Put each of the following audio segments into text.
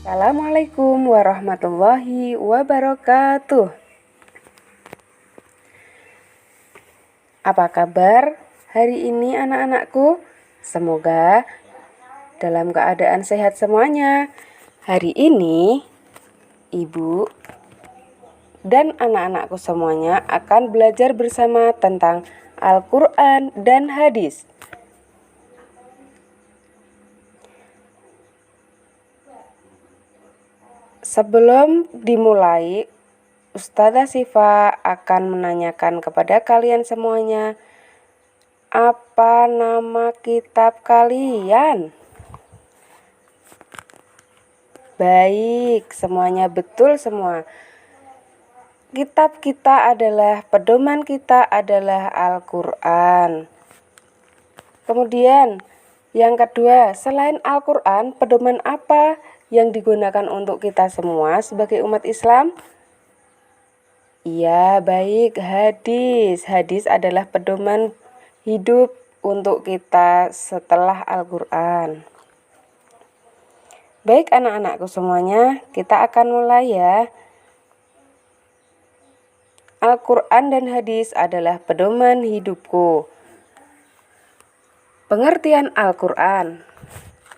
Assalamualaikum warahmatullahi wabarakatuh. Apa kabar hari ini anak-anakku? Semoga dalam keadaan sehat semuanya. Hari ini Ibu dan anak-anakku semuanya akan belajar bersama tentang Al-Quran dan hadis. Sebelum dimulai, Ustazah Syifa akan menanyakan kepada kalian semuanya, apa nama kitab kalian? Baik, semuanya betul semua. Kitab kita adalah, pedoman kita adalah Al-Quran. Kemudian, yang kedua, selain Al-Quran, pedoman apa yang digunakan untuk kita semua sebagai umat Islam? Iya, baik, hadis. Hadis adalah pedoman hidup untuk kita setelah Al-Quran. Baik anak-anakku semuanya, kita akan mulai ya. Al-Quran dan hadis adalah pedoman hidupku. Pengertian Al-Quran.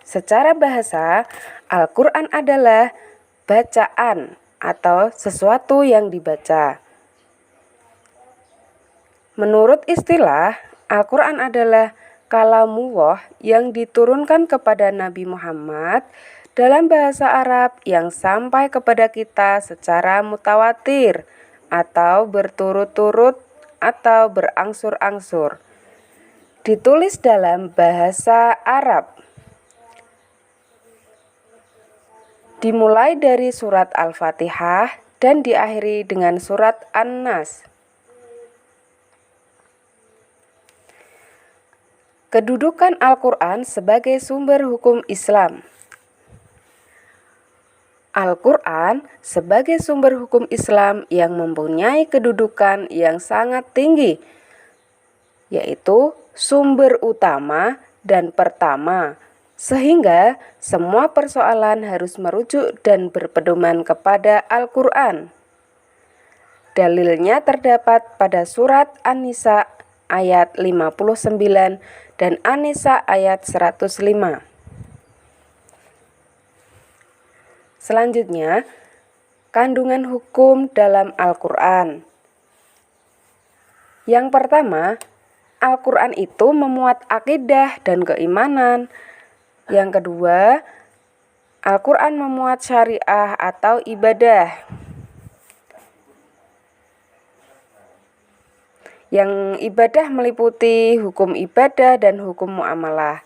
Secara bahasa, Al-Quran adalah bacaan atau sesuatu yang dibaca. Menurut istilah, Al-Quran adalah kalamullah yang diturunkan kepada Nabi Muhammad dalam bahasa Arab yang sampai kepada kita secara mutawatir atau berturut-turut atau berangsur-angsur. Ditulis dalam bahasa Arab. Dimulai dari surat Al-Fatihah dan diakhiri dengan surat An-Nas. Kedudukan Al-Quran sebagai sumber hukum Islam. Al-Quran sebagai sumber hukum Islam yang mempunyai kedudukan yang sangat tinggi, yaitu sumber utama dan pertama, sehingga semua persoalan harus merujuk dan berpedoman kepada Al-Quran. Dalilnya terdapat pada surat An-Nisa ayat 59 dan An-Nisa ayat 105. Selanjutnya, kandungan hukum dalam Al-Quran. Yang pertama, Al-Quran itu memuat akidah dan keimanan. Yang kedua, Al-Quran memuat syariah atau ibadah. Yang ibadah meliputi hukum ibadah dan hukum muamalah.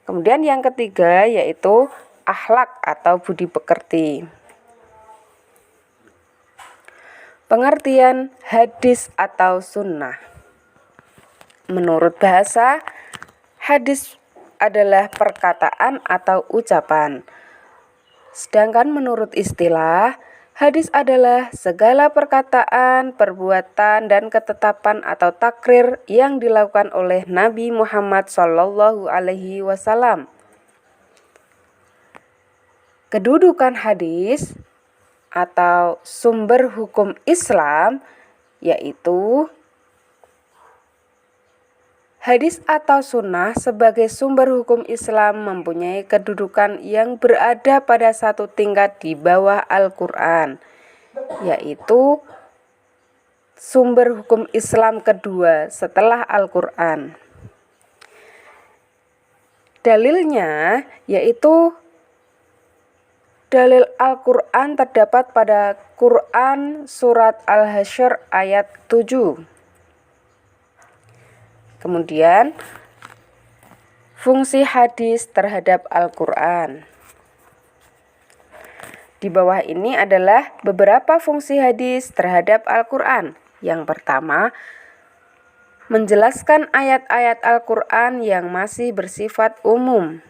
Kemudian yang ketiga yaitu akhlak atau budi pekerti. Pengertian hadis atau sunnah. Menurut bahasa, hadis adalah perkataan atau ucapan. Sedangkan menurut istilah, hadis adalah segala perkataan, perbuatan, dan ketetapan atau takrir yang dilakukan oleh Nabi Muhammad SAW. Kedudukan hadis atau sumber hukum Islam yaitu hadis atau sunnah sebagai sumber hukum Islam mempunyai kedudukan yang berada pada satu tingkat di bawah Al-Quran, yaitu sumber hukum Islam kedua setelah Al-Quran. Dalilnya yaitu dalil Al-Quran terdapat pada Quran surat Al-Hasyr ayat 7. Kemudian, fungsi hadis terhadap Al-Quran. Di bawah ini adalah beberapa fungsi hadis terhadap Al-Quran. Yang pertama, menjelaskan ayat-ayat Al-Quran yang masih bersifat umum.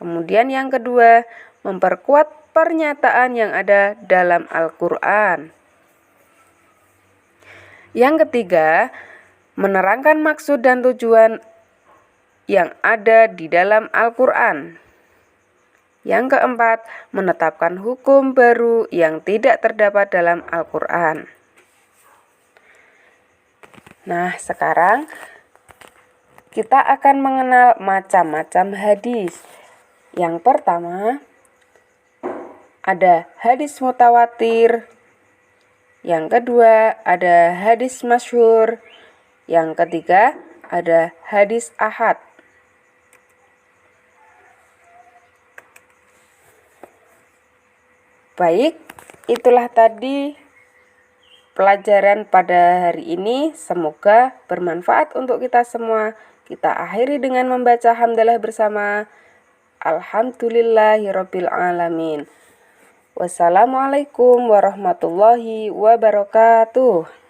Kemudian yang kedua, memperkuat pernyataan yang ada dalam Al-Quran. Yang ketiga, menerangkan maksud dan tujuan yang ada di dalam Al-Quran. Yang keempat, menetapkan hukum baru yang tidak terdapat dalam Al-Quran. Nah, sekarang kita akan mengenal macam-macam hadis. Yang pertama, ada hadis mutawatir. Yang kedua, ada hadis masyhur. Yang ketiga, ada hadis ahad. Baik, itulah tadi pelajaran pada hari ini. Semoga bermanfaat untuk kita semua. Kita akhiri dengan membaca hamdalah bersama. Alhamdulillahirabbil alamin. Wassalamualaikum warahmatullahi wabarakatuh.